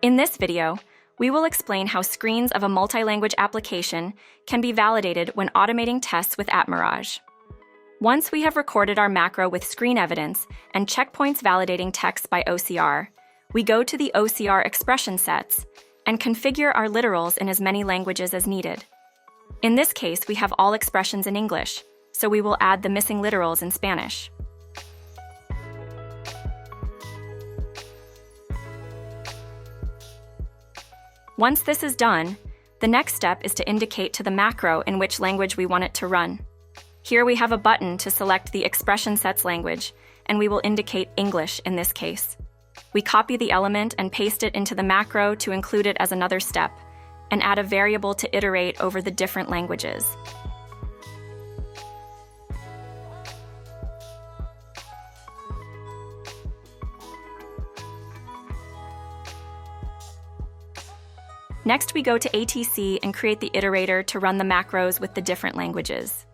In this video, we will explain how screens of a multi-language application can be validated when automating tests with Atmirage. Once we have recorded our macro with screen evidence and checkpoints validating text by OCR, we go to the OCR expression sets and configure our literals in as many languages as needed. In this case, we have all expressions in English, so we will add the missing literals in Spanish. Once this is done, the next step is to indicate to the macro in which language we want it to run. Here we have a button to select the expression sets language, and we will indicate English in this case. We copy the element and paste it into the macro to include it as another step, and add a variable to iterate over the different languages. Next, we go to ATC and create the iterator to run the macros with the different languages.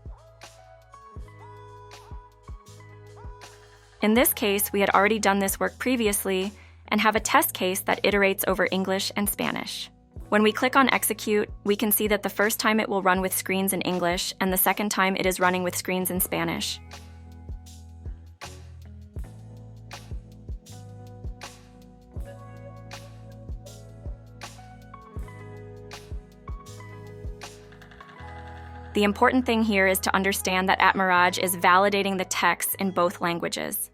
In this case, we had already done this work previously and have a test case that iterates over English and Spanish. When we click on Execute, we can see that the first time it will run with screens in English and the second time it is running with screens in Spanish. The important thing here is to understand that Atmirage is validating the text in both languages.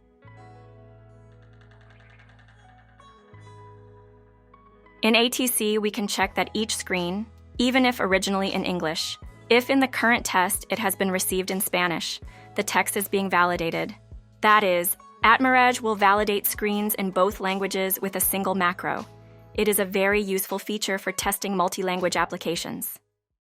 In ATC, we can check that each screen, even if originally in English, if in the current test it has been received in Spanish, the text is being validated. That is, Atmirage will validate screens in both languages with a single macro. It is a very useful feature for testing multi-language applications.